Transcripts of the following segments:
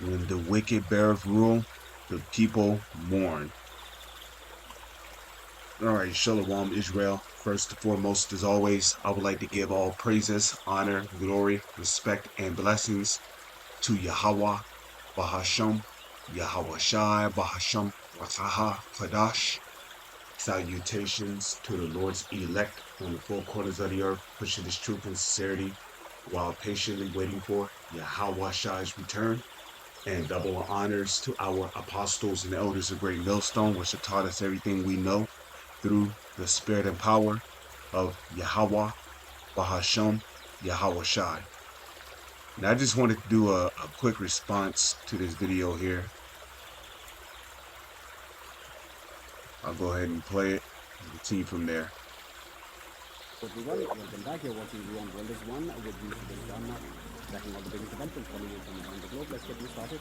When the wicked beareth rule, the people mourn. All right, Shalom, Israel. First and foremost, as always, I would like to give all praises, honor, glory, respect, and blessings to Yahweh, Bahasham, Yahweh Shai, Bahasham, Rakaha, Kadash. Salutations to the Lord's elect on the four corners of the earth, pushing His truth and sincerity while patiently waiting for Yahweh Shai's return. And double honors to our apostles and elders of Great Millstone, which have taught us everything we know through the spirit and power of Yahweh, Bahasham, Yahweh Shai. And I just wanted to do a quick response to this video here. I'll go ahead and play it and continue from there. Everyone, welcome back. You're watching Beyond World is One with me, Dharma, tracking all the biggest developments coming in from around the globe. Let's get you started.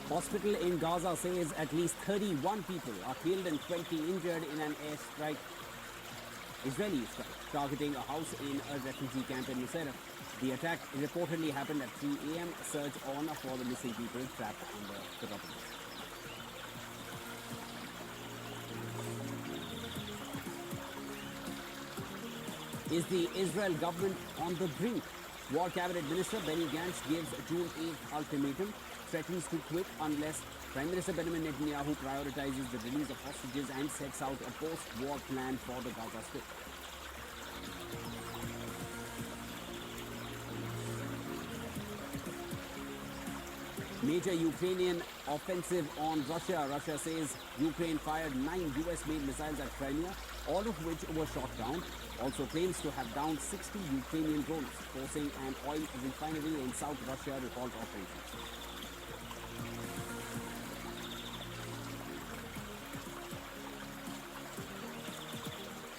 Hospital in Gaza says at least 31 people are killed and 20 injured in an airstrike. Israeli strike targeting a house in a refugee camp in Nusayrat. The attack reportedly happened at 3 a.m. Search on for the missing people trapped under the rubble. Is the Israel government on the brink? War Cabinet Minister Benny Gantz gives June 8th ultimatum, threatens to quit unless Prime Minister Benjamin Netanyahu prioritizes the release of hostages and sets out a post-war plan for the Gaza Strip. Major Ukrainian offensive on Russia. Russia says Ukraine fired 9 US-made missiles at Crimea, all of which were shot down. Also claims to have downed 60 Ukrainian drones, forcing an oil refinery in South Russia to halt operations.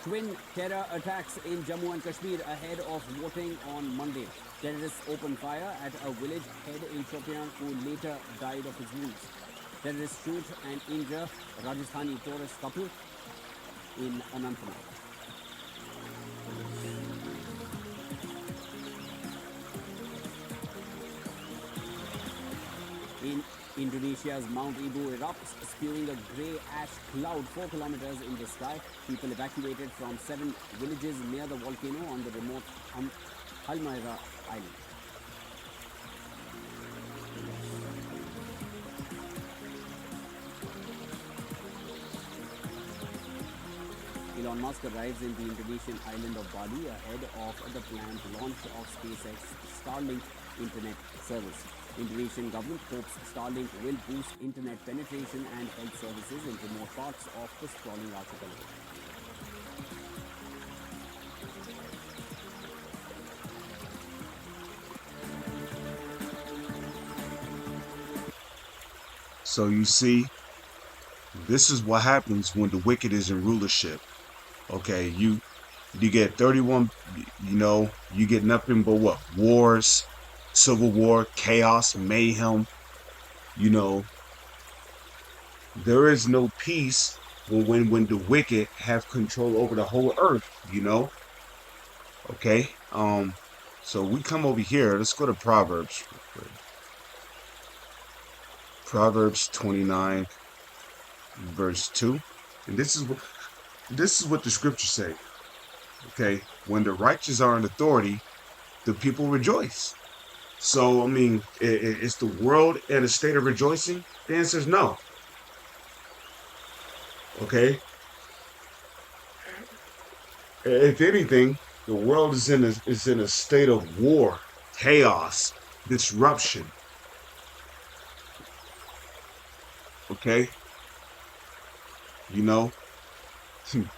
Twin terror attacks in Jammu and Kashmir ahead of voting on Monday. Terrorists opened fire at a village head in Shopian who later died of his wounds. Terrorists shoot and injure a Rajasthani tourist couple in Anantnag. In Indonesia's Mount Ibu erupts, spewing a grey ash cloud 4 kilometers in the sky. People evacuated from 7 villages near the volcano on the remote Halmahera Island. Elon Musk arrives in the Indonesian island of Bali ahead of the planned launch of SpaceX Starlink internet service. Indonesian government hopes Starlink will boost internet penetration and health services in remote parts of the sprawling archipelago. So you see, this is what happens when the wicked is in rulership. Okay, you get 31, you get nothing but what? Wars, civil war, chaos, mayhem. There is no peace when the wicked have control over the whole earth, Okay? So we come over here, let's go to Proverbs real quick. Proverbs 29 verse 2. And this is what the scriptures say. Okay, when the righteous are in authority, the people rejoice. So, I mean, is the world in a state of rejoicing? The answer is no. Okay? If anything, the world is in a state of war, chaos, disruption. Okay?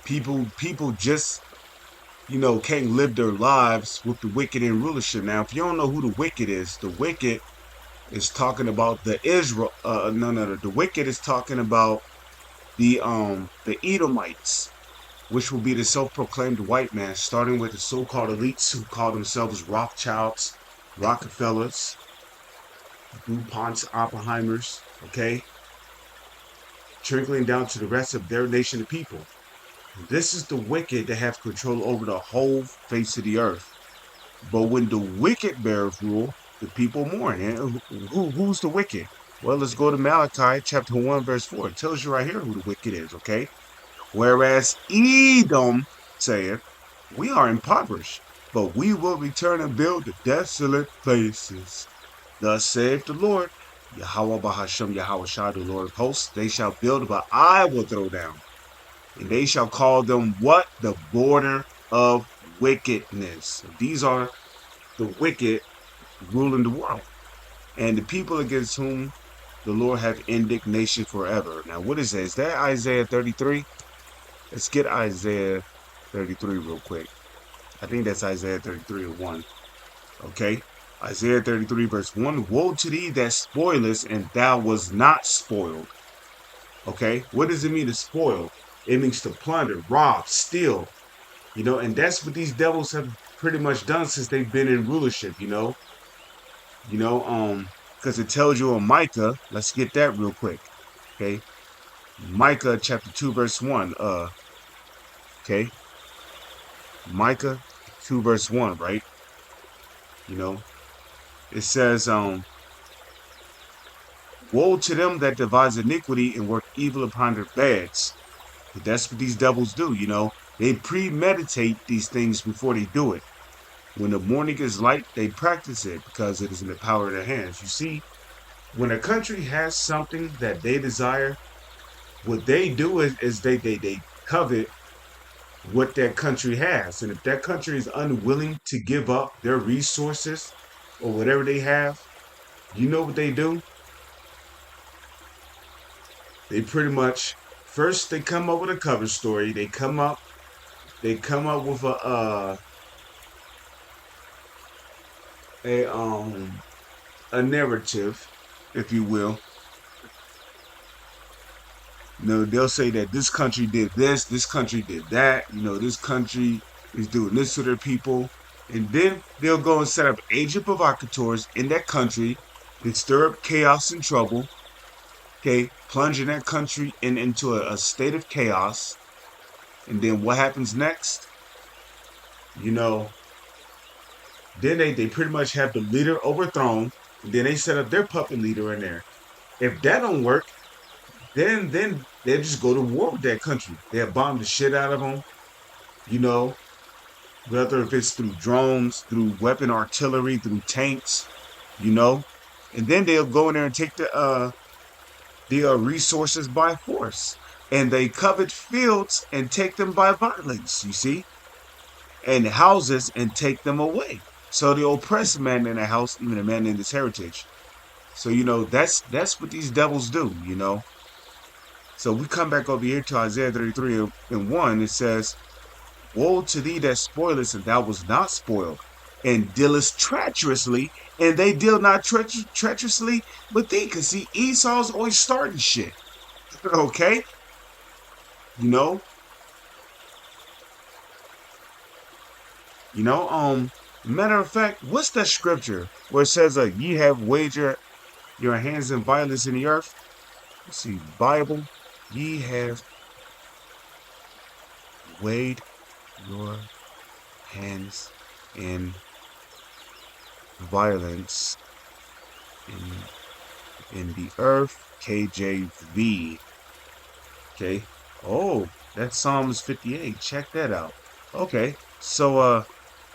People just can't live their lives with the wicked in rulership. Now, if you don't know who the wicked is talking about the Israel. The wicked is talking about the Edomites, which will be the self-proclaimed white man, starting with the so-called elites who call themselves Rothschilds, Rockefellers, DuPonts, Oppenheimers. Okay, trickling down to the rest of their nation of people. This is the wicked that have control over the whole face of the earth. But when the wicked bears rule, the people mourn. And who's the wicked? Well, let's go to Malachi chapter 1, verse 4. It tells you right here who the wicked is, okay? Whereas Edom saith, we are impoverished, but we will return and build the desolate places. Thus saith the Lord, Yahweh Bahashem Yahweh Shah, the Lord of hosts, they shall build, but I will throw down. And they shall call them what? The border of wickedness. These are the wicked ruling the world, and the people against whom the Lord have indignation forever. Now, what is that? Is that Isaiah 33? Let's get Isaiah 33 real quick. I think that's Isaiah 33 and 1. Okay. Isaiah 33 verse 1. Woe to thee that spoilest, and thou was not spoiled. Okay. What does it mean to spoil? It means to plunder, rob, steal. And that's what these devils have pretty much done since they've been in rulership, because it tells you on Micah. Let's get that real quick. Okay. Micah chapter 2, verse 1. Okay. Micah 2, verse 1, right? It says, woe to them that devise iniquity and work evil upon their beds. That's what these devils do, They premeditate these things before they do it. When the morning is light, they practice it because it is in the power of their hands. You see, when a country has something that they desire, what they do is they covet what that country has. And if that country is unwilling to give up their resources or whatever they have, you know what they do? They pretty much first they come up with a cover story. They come up with a a narrative, if you will. They'll say that this country did this country did that, this country is doing this to their people. And then they'll go and set up agent provocateurs in that country that stir up chaos and trouble, okay, plunging that country into a state of chaos. And then what happens next? Then they pretty much have the leader overthrown, and then they set up their puppet leader in there. If that don't work, then they'll just go to war with that country. They'll bomb the shit out of them, whether if it's through drones, through weapon artillery, through tanks, and then they'll go in there and take the resources by force, and they covet fields and take them by violence. You see, and houses and take them away. So they oppress a man in a house, even a man in his heritage. So that's what these devils do. So we come back over here to Isaiah 33 and 1. It says, woe to thee that spoilest, and thou was not spoiled, and dealest treacherously, and they deal not treacherously with thee. Because see, Esau's always starting shit. Okay? Matter of fact, what's that scripture where it says, ye have wagered your hands in violence in the earth? Let's see, Bible. Ye have weighed your hands in violence in the earth. KJV. Okay. Oh, that's Psalms 58. Check that out. Okay. So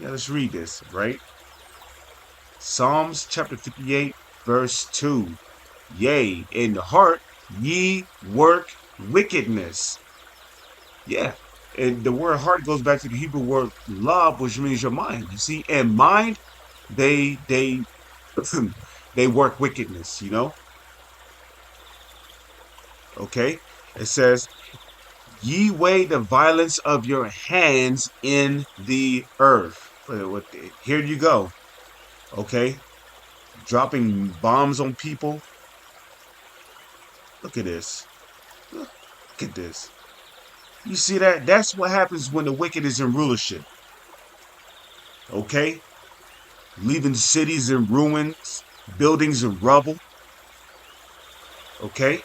let's read this, right? Psalms chapter 58, verse 2. Yea, in the heart ye work wickedness. Yeah. And the word heart goes back to the Hebrew word love, which means your mind. You see, and mind, they they work wickedness, Okay? It says, ye weigh the violence of your hands in the earth. Here you go. Okay? Dropping bombs on people. Look at this. Look at this. You see that? That's what happens when the wicked is in rulership. Okay? Leaving cities in ruins, buildings in rubble. Okay?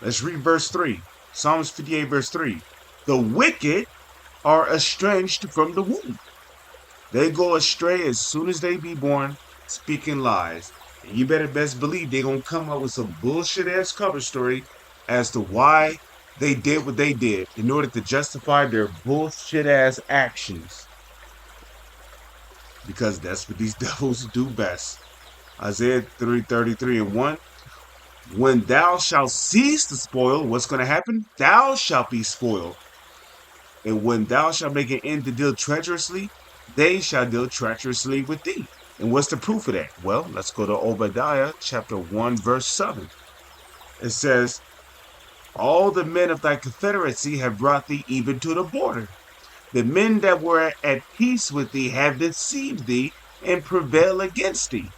Let's read verse 3. Psalms 58, verse 3. The wicked are estranged from the womb. They go astray as soon as they be born, speaking lies. And you better best believe they're gonna come up with some bullshit ass cover story as to why they did what they did in order to justify their bullshit ass actions. Because that's what these devils do best. Isaiah 3:33 and 1. When thou shalt cease to spoil, what's going to happen? Thou shalt be spoiled. And when thou shalt make an end to deal treacherously, they shall deal treacherously with thee. And what's the proof of that? Well, let's go to Obadiah chapter 1, verse 7. It says, all the men of thy confederacy have brought thee even to the border. The men that were at peace with thee have deceived thee and prevail against thee.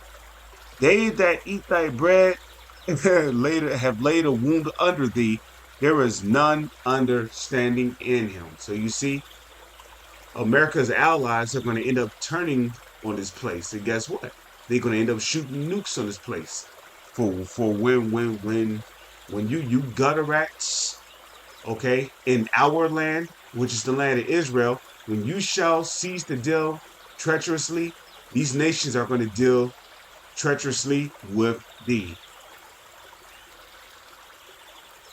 They that eat thy bread later have laid a wound under thee. There is none understanding in him. So you see, America's allies are going to end up turning on this place. And guess what? They're going to end up shooting nukes on this place. For when you gutter rats, okay, in our land, which is the land of Israel, when you shall cease to deal treacherously, these nations are going to deal treacherously with thee.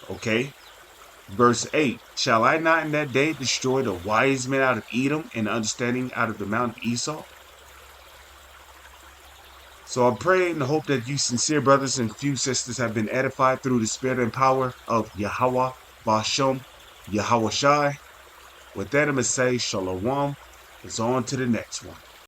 Okay? Verse 8, shall I not in that day destroy the wise men out of Edom and understanding out of the mount of Esau? So I pray and hope that you sincere brothers and few sisters have been edified through the spirit and power of Yahweh, Bashem, Yahweh Shai. With that, I'm going to say shalom. It's on to the next one.